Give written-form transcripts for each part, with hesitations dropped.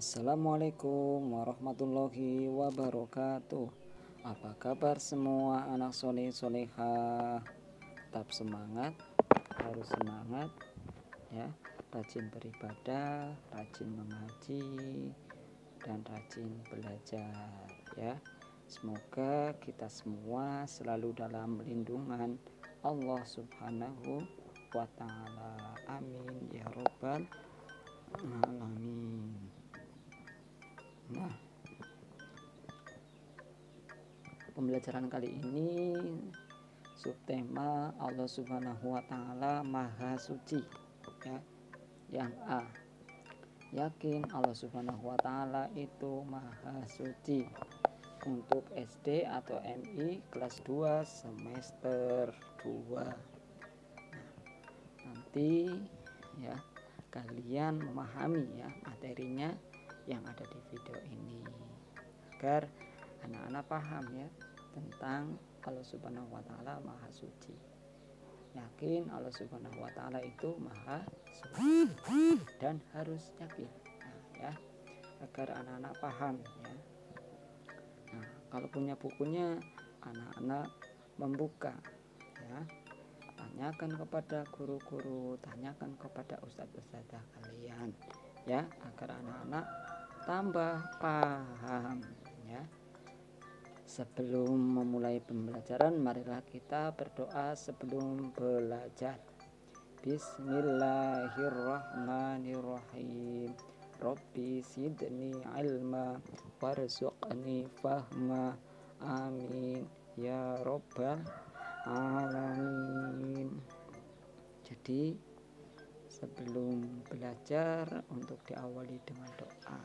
Assalamualaikum warahmatullahi wabarakatuh. Apa kabar semua anak soleh solehah? Tetap semangat, harus semangat ya. Rajin beribadah, rajin mengaji, dan rajin belajar ya. Semoga kita semua selalu dalam lindungan Allah Subhanahu wa ta'ala. Amin ya robbal alamin. Nah, pembelajaran kali ini subtema Allah Subhanahu wa ta'ala Maha Suci ya. Yang A, yakin Allah Subhanahu wa ta'ala itu Maha Suci. Untuk SD atau MI kelas 2 semester 2. Nanti ya kalian memahami ya materinya yang ada di video ini agar anak-anak paham ya tentang Allah Subhanahu wa ta'ala Maha Suci. Yakin Allah Subhanahu wa ta'ala itu Maha Suci dan harus yakin ya agar anak-anak paham ya. Nah, kalau punya bukunya anak-anak membuka ya, tanyakan kepada guru-guru, tanyakan kepada ustadz-ustadzah kalian ya agar anak-anak tambah paham ya. Sebelum memulai pembelajaran, marilah kita berdoa sebelum belajar. Bismillahirrahmanirrahim. Rabbi sidni ilma warzuqni fahma. Amin ya robbal alamin. Jadi sebelum belajar untuk diawali dengan doa,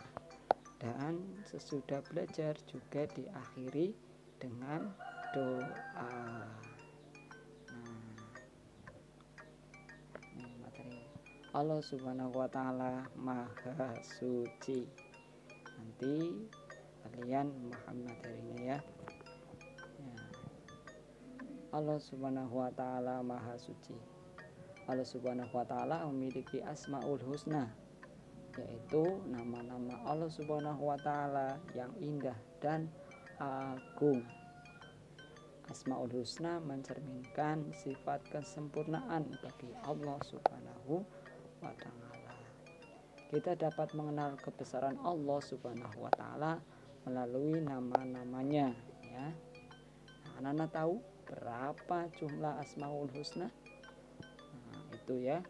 dan sesudah belajar juga diakhiri dengan doa. Nah, materi Allah Subhanahu wa ta'ala Maha Suci. Nanti kalian memahami materinya ya. Allah Subhanahu wa ta'ala Maha Suci. Allah Subhanahu wa ta'ala memiliki Asmaul Husna, yaitu nama-nama Allah Subhanahu wa ta'ala yang indah dan agung. Asmaul Husna mencerminkan sifat kesempurnaan bagi Allah Subhanahu wa ta'ala. Kita dapat mengenal kebesaran Allah Subhanahu wa ta'ala melalui nama-namanya ya. Nah, anak-anak tahu berapa jumlah Asmaul Husna? Nah, itu ya.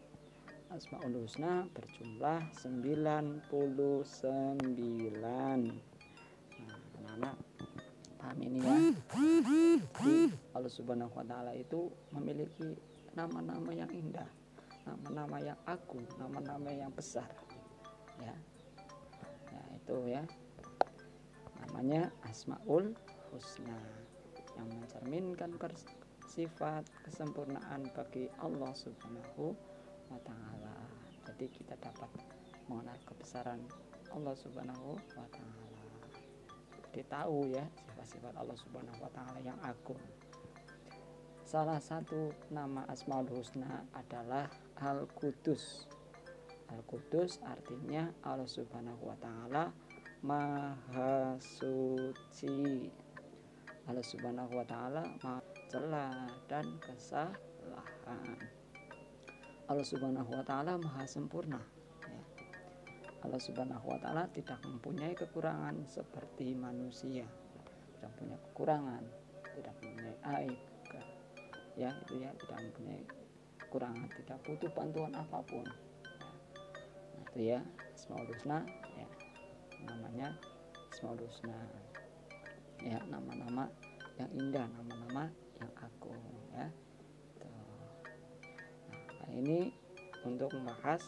Asmaul Husna berjumlah 99. Nah, anak-anak paham ini ya. Jadi Allah Subhanahu wa ta'ala itu memiliki nama-nama yang indah, nama-nama yang agung, nama-nama yang besar ya. Nah, itu ya. Namanya Asmaul Husna yang mencerminkan sifat kesempurnaan bagi Allah Subhanahu wa ta'ala. Jadi kita dapat mengenal kebesaran Allah Subhanahu wa ta'ala. Jadi tahu ya sifat-sifat Allah Subhanahu wa ta'ala yang agung. Salah satu nama Asmaul Husna adalah Al-Qudus. Al-Qudus artinya Allah Subhanahu wa ta'ala Maha Suci. Allah Subhanahu wa ta'ala Maha celah dan kesalahan. Allah Subhanahu wa ta'ala Maha sempurna ya. Allah Subhanahu wa ta'ala tidak mempunyai kekurangan seperti manusia. Tidak punya kekurangan, tidak mempunyai aib ya, itu ya, tidak mempunyai kekurangan, tidak butuh bantuan apapun ya. Nah, itu ya Asmaul Husna ya, namanya Asmaul Husna ya, nama-nama yang indah, nama-nama yang agung ya. Nah, ini untuk membahas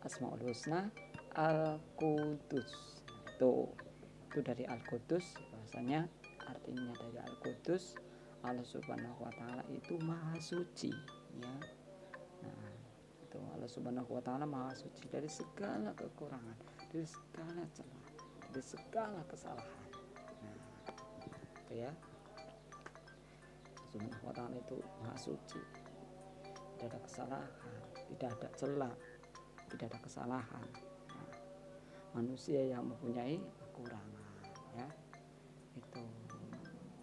Asmaul Husna Al-Qudus. Itu dari Al-Qudus, bahasanya artinya dari Al-Qudus Allah Subhanahu wa ta'ala itu Maha Suci ya. Nah, itu Allah Subhanahu wa ta'ala Maha Suci dari segala kekurangan, dari segala celah, dari segala kesalahan. Nah, itu ya. Allah Subhanahu wa ta'ala itu Maha Suci, tidak ada kesalahan, tidak ada celah, tidak ada kesalahan. Nah, manusia yang mempunyai kekurangan, ya. Itu.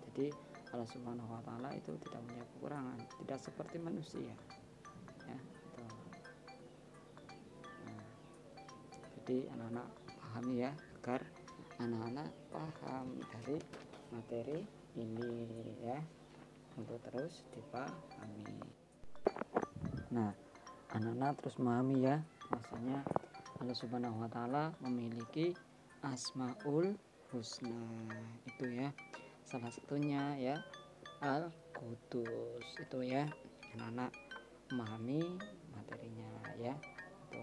Jadi Allah Subhanahu wa taala itu tidak punya kekurangan, tidak seperti manusia, ya. Itu. Nah, jadi anak-anak pahami ya, agar anak-anak paham dari materi ini ya, untuk terus dipahami. Nah, anak-anak terus memahami ya, bahwasanya Allah Subhanahu wa taala memiliki Asmaul Husna. Itu ya. Salah satunya ya Al-Qudus. Itu ya. Anak-anak memahami materinya ya. Itu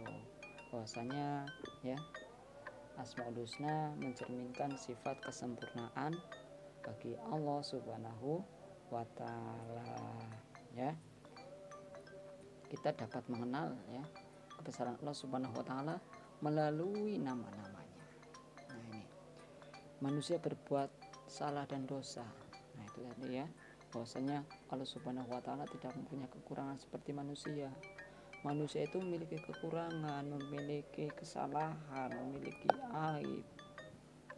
bahwasanya ya Asmaul Husna mencerminkan sifat kesempurnaan bagi Allah Subhanahu wa taala ya. Kita dapat mengenal ya kebesaran Allah Subhanahu wa taala melalui nama-namanya. Nah, ini. Manusia berbuat salah dan dosa. Nah, itu tadi ya. Bahwasanya Allah Subhanahu wa taala tidak mempunyai kekurangan seperti manusia. Manusia itu memiliki kekurangan, memiliki kesalahan, memiliki aib.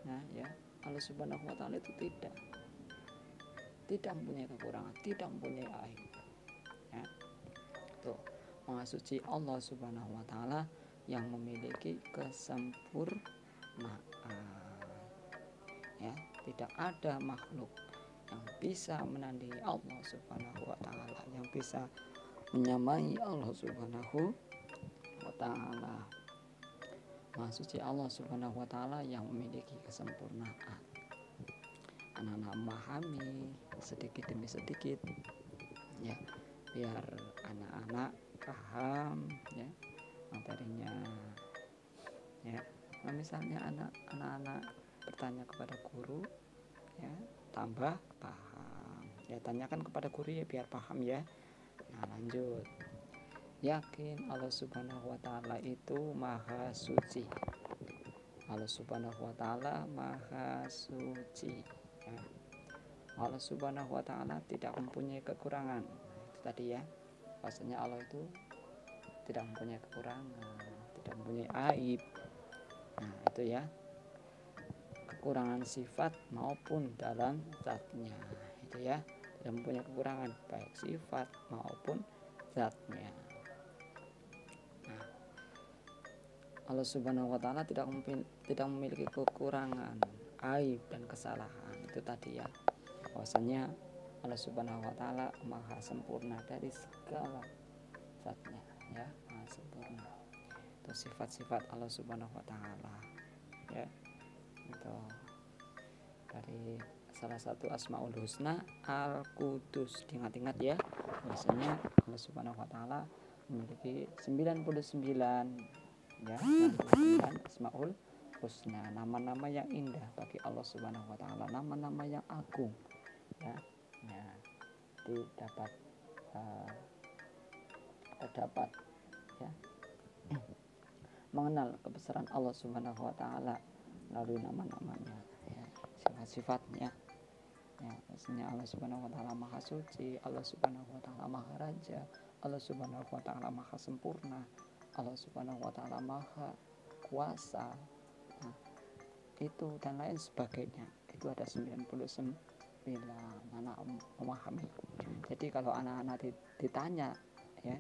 Nah, ya. Allah Subhanahu wa taala itu tidak mempunyai kekurangan, tidak mempunyai aib. Ya. Tuh, Maha Suci Allah Subhanahu wa taala yang memiliki kesempurnaan. Ya, tidak ada makhluk yang bisa menandingi Allah Subhanahu wa taala, yang bisa menyamai Allah Subhanahu wa taala. Maha Suci Allah Subhanahu wa taala yang memiliki kesempurnaan. Anak-anak memahami sedikit demi sedikit ya, biar anak-anak paham ya materinya ya. Nah, misalnya anak-anak bertanya kepada guru ya, tambah paham ya, tanyakan kepada guru ya biar paham ya. Nah, lanjut. Yakin Allah Subhanahu wa taala itu maha suci. Allah Subhanahu wa taala maha suci ya. Allah Subhanahu wa taala tidak mempunyai kekurangan. Itu tadi ya. Bahwasanya Allah itu tidak mempunyai kekurangan, tidak mempunyai aib. Nah, itu ya. Kekurangan sifat maupun dalam zatnya. Itu ya. Tidak mempunyai kekurangan baik sifat maupun zatnya. Nah, Allah Subhanahu wa taala tidak memiliki kekurangan, aib dan kesalahan. Itu tadi ya. Bahwasanya Allah Subhanahu wa taala maha sempurna dari segala zatnya ya, maha sempurna. Itu sifat-sifat Allah Subhanahu wa taala ya. Itu dari salah satu Asmaul Husna Al-Qudus. Diingat-ingat ya, bahwasanya Allah Subhanahu wa taala memiliki 99 ya, 99 Asmaul Husna, nama-nama yang indah bagi Allah Subhanahu wa taala, nama-nama yang agung ya. Nah, jadi dapat ya mengenal kebesaran Allah Subhanahu wa taala melalui nama-namanya ya, sifat-sifatnya ya. Maksudnya Allah Subhanahu wa taala maha suci, Allah Subhanahu wa taala maha raja, Allah Subhanahu wa taala maha sempurna, Allah Subhanahu wa taala maha kuasa. Nah, itu dan lain sebagainya. Itu ada 99 anak memahami. Jadi kalau anak-anak ditanya ya,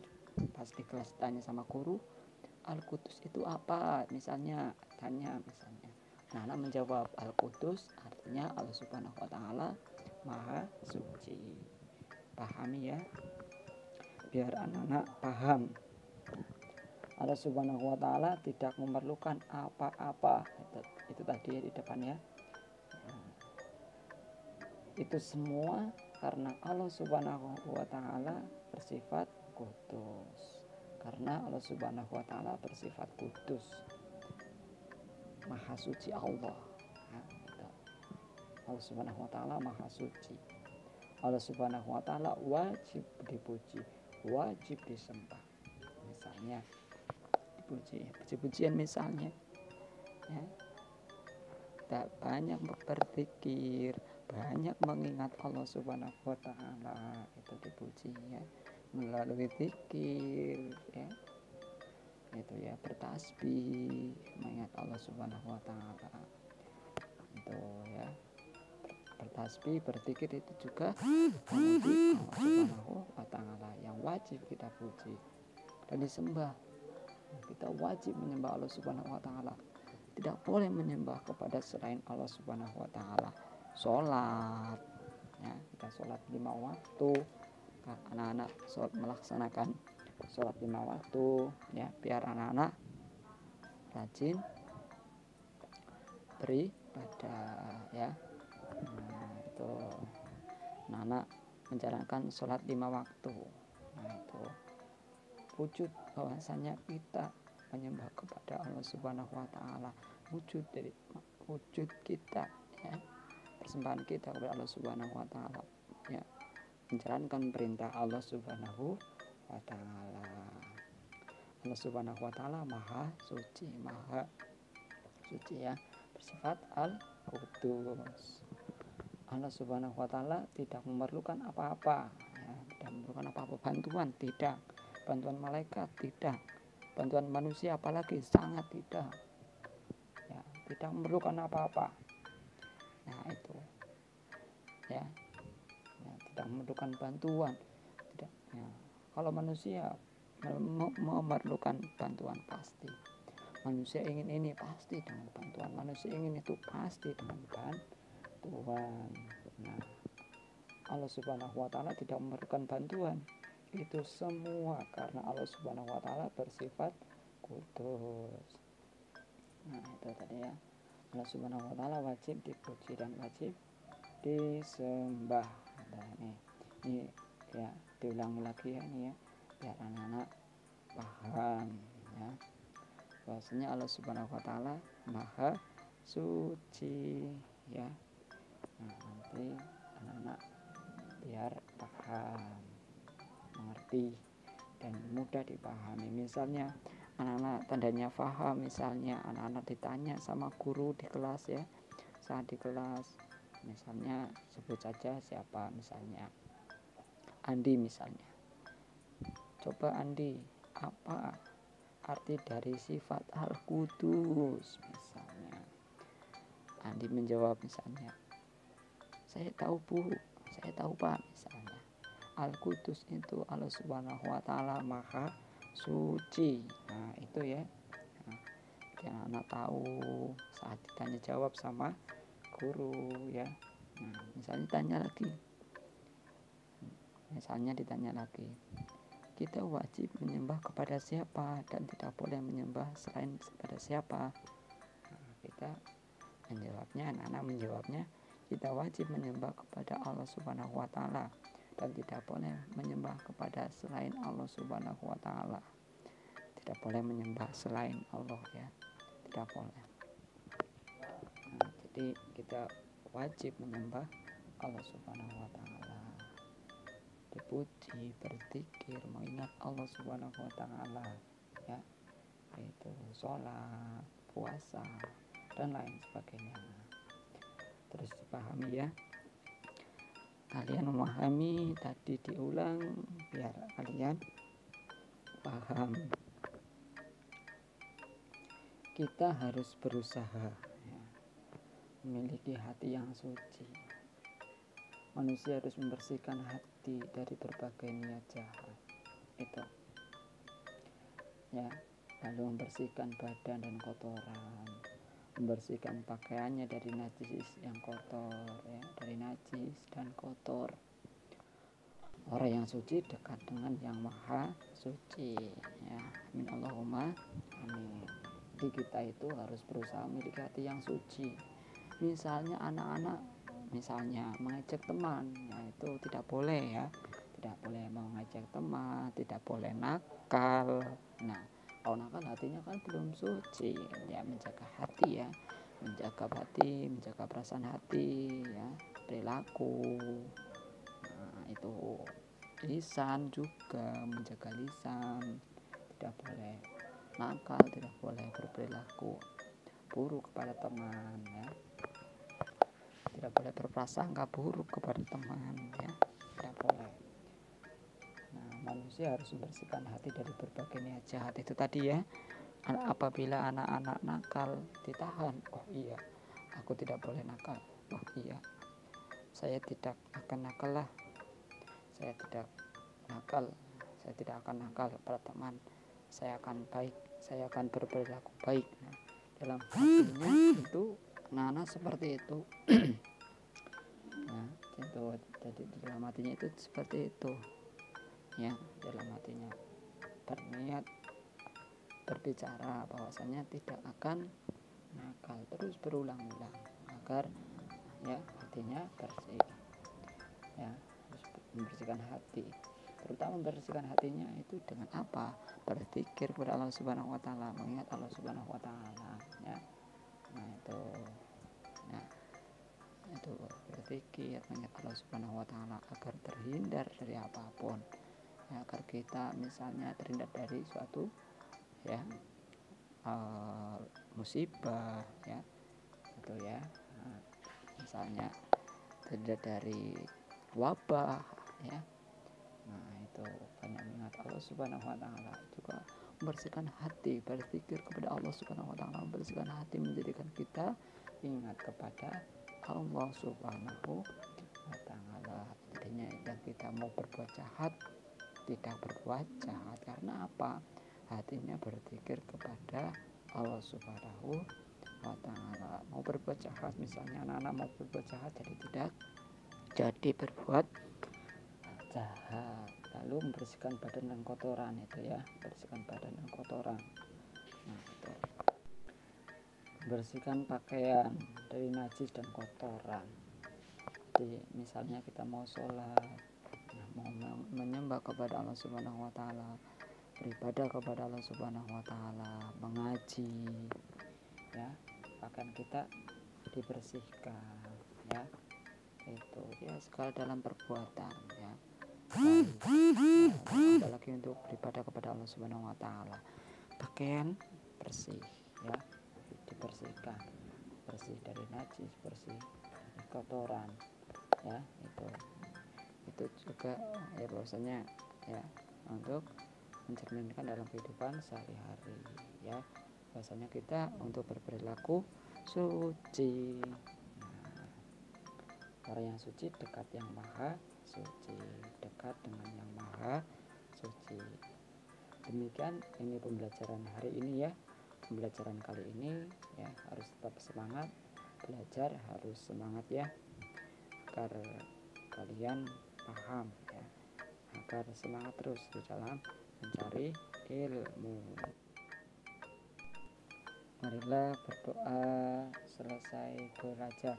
pas di kelas tanya sama guru, Al-Qudus itu apa? Misalnya tanya misalnya. Nah, anak menjawab Al-Qudus artinya Allah Subhanahu wa taala maha suci. Pahami ya. Biar anak-anak paham. Allah Subhanahu wa taala tidak memerlukan apa-apa. Itu tadi di depan ya. Itu semua karena Allah Subhanahu wa taala bersifat kudus. Karena Allah Subhanahu wa taala bersifat kudus, maha suci Allah ya, gitu. Allah Subhanahu wa taala maha suci. Allah Subhanahu wa taala wajib dipuji, wajib disembah. Misalnya dipuji, puji-pujian misalnya ya. Tak banyak berzikir, banyak mengingat Allah Subhanahu wa taala, itu dipuji ya, melalui zikir ya. itu ya, bertasbih mengingat Allah Subhanahu wa taala. Itu ya, bertasbih, berzikir itu juga memuji Allah Subhanahu wa taala yang wajib kita puji dan disembah. Kita wajib menyembah Allah Subhanahu wa taala. Tidak boleh menyembah kepada selain Allah Subhanahu wa taala. Sholat ya, kita sholat 5 waktu. Anak-anak melaksanakan sholat 5 waktu ya, biar anak-anak rajin beribadah ya. Itu anak menjalankan sholat 5 waktu. Itu wujud bahwasanya kita menyembah kepada Allah Subhanahu wa taala, wujud kita ya, persembahan kita kepada Allah Subhanahu wa taala ya, menjalankan perintah Allah Subhanahu wa taala. Allah Subhanahu wa taala maha suci ya, bersifat al-qudus. Allah Subhanahu wa taala tidak memerlukan apa-apa ya, tidak memerlukan apa-apa bantuan, tidak, bantuan malaikat tidak, bantuan manusia apalagi sangat tidak ya, tidak memerlukan apa-apa. Nah itu ya, tidak memerlukan bantuan, tidak ya. Kalau manusia memerlukan bantuan, pasti manusia ingin ini, pasti dengan bantuan, manusia ingin itu, pasti dengan bantuan. Nah, Allah Subhanahu wa taala tidak memerlukan bantuan. Itu semua karena Allah Subhanahu wa taala bersifat kudus. Nah, itu tadi ya. Allah Subhanahu wa taala wajib dipuji dan wajib disembah. Nah, ini ya, diulangi lagi ya, ini ya, biar anak-anak paham ya, bahwasanya Allah Subhanahu wa taala maha suci ya. Nah, nanti anak-anak biar paham, mengerti dan mudah dipahami. Misalnya anak-anak tandanya paham, misalnya anak-anak ditanya sama guru di kelas ya, saat di kelas misalnya sebut saja siapa, misalnya Andi misalnya, coba Andi, apa arti dari sifat al-qudus misalnya. Andi menjawab misalnya, saya tahu Bu, saya tahu Pak, misalnya al-qudus itu Allah Subhanahu wa taala maha suci. Nah itu ya, nah, jadi anak tahu saat ditanya jawab sama guru ya. Nah misalnya ditanya lagi, kita wajib menyembah kepada siapa dan tidak boleh menyembah selain kepada siapa. Nah, kita menjawabnya, anak-anak menjawabnya, kita wajib menyembah kepada Allah Subhanahu wa taala dan tidak boleh menyembah kepada selain Allah Subhanahu wa taala. Tidak boleh menyembah selain Allah ya, tidak boleh. Nah, jadi kita wajib menyembah Allah Subhanahu wa taala, dipuji, berzikir, mengingat Allah Subhanahu wa taala ya, yaitu sholat, puasa dan lain sebagainya. Terus dipahami ya, kalian memahami, tadi diulang biar kalian paham. Kita harus berusaha ya, memiliki hati yang suci. Manusia harus membersihkan hati dari berbagai niat jahat itu ya, lalu membersihkan badan dan kotoran, membersihkan pakaiannya dari najis yang kotor ya, dari najis dan kotor. Orang yang suci dekat dengan yang maha suci ya, amin Allahumma amin. Jadi kita itu harus berusaha memiliki hati yang suci. Misalnya anak-anak misalnya mengajak teman, ya itu tidak boleh ya, tidak boleh mengajak teman, tidak boleh nakal. Nah kalau nakal hatinya kan belum suci ya, menjaga hati ya, menjaga hati, menjaga perasaan hati ya, perilaku. Nah itu lisan juga, menjaga lisan, tidak boleh nakal, tidak boleh berperilaku buruk kepada teman ya, tidak boleh berprasangka buruk kepada teman ya, tidak boleh. Nah manusia harus membersihkan hati dari berbagai niat jahat itu tadi ya. Apabila anak-anak nakal ditahan, oh iya, aku tidak boleh nakal, oh iya, saya tidak akan nakal lah, saya tidak nakal, saya tidak akan nakal pada teman, saya akan baik, saya akan berperilaku baik. Nah, dalam hatinya itu anak-anak seperti itu. Nah, itu jadi dalam hatinya itu seperti itu ya, dalam hatinya berniat berbicara bahwasanya tidak akan nakal, terus berulang-ulang agar ya hatinya bersih ya. Harus membersihkan hati, terutama membersihkan hatinya itu dengan apa? Berzikir kepada Allah Subhanahu wa taala, mengingat Allah Subhanahu wa taala ya. Nah itu berzikir mengingat Allah Subhanahu wa taala agar terhindar dari apapun ya, agar kita misalnya terhindar dari suatu ya musibah ya itu ya. Nah, misalnya terhindar dari wabah ya. Nah itu banyak mengingat Allah Subhanahu wa taala, juga membersihkan hati, berzikir kepada Allah Subhanahu wa taala, membersihkan hati menjadikan kita ingat kepada Allah Subhanahu wa taala. Jadinya yang kita mau berbuat jahat tidak berbuat jahat, karena apa? Hatinya berzikir kepada Allah Subhanahu wa taala. Mau berbuat jahat, misalnya anak-anak mau berbuat jahat, jadi tidak jadi berbuat jahat. Lalu membersihkan badan dan kotoran itu ya, bersihkan badan dan kotoran. Nah itu bersihkan pakaian dari najis dan kotoran. Jadi misalnya kita mau sholat, mau menyembah kepada Allah Subhanahu wa taala, beribadah kepada Allah Subhanahu wa taala, mengaji ya, pakaian kita dibersihkan ya. Itu ya segala dalam perbuatan ya. Apalagi untuk beribadah kepada Allah Subhanahu wa taala, pakaian bersih ya, dibersihkan, bersih dari najis, bersih dari kotoran ya. Itu juga ya bahwasanya ya untuk mencerminkan dalam kehidupan sehari-hari ya, bahwasanya kita untuk berperilaku suci. Nah, orang yang suci dekat yang maha suci, dekat dengan yang maha suci. Demikian ini pembelajaran hari ini ya, pembelajaran kali ini ya, harus tetap semangat belajar, harus semangat ya, agar kalian paham ya, agar semangat terus di dalam mencari ilmu. Marilah berdoa selesai belajar.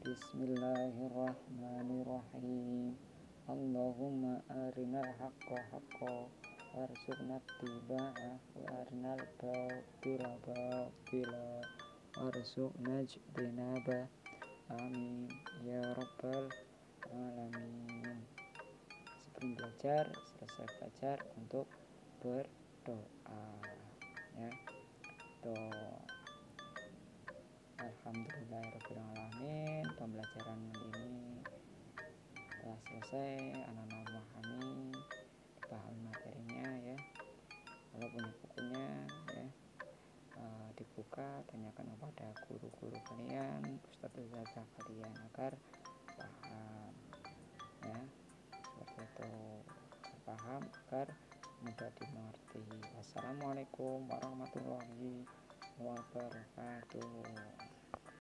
Bismillahirrahmanirrahim. Allahumma arinal haqqa haqqa warzuqna ittiba'ah wa arinal batila batila warzuqna ijtinabah. Amin ya rabbal alamin. Sebelum belajar, selesai belajar untuk berdoa ya. Alhamdulillahirrahmanirrahim. Pembelajaran ini telah selesai, anak-anak memahami, dipahami materinya ya. Kalau punya bukunya ya, dibuka, tanyakan kepada guru-guru kalian, ustadz-ustadzah kalian agar paham ya, seperti itu, paham agar mudah dimengerti. Wassalamualaikum warahmatullahi wabarakatuh.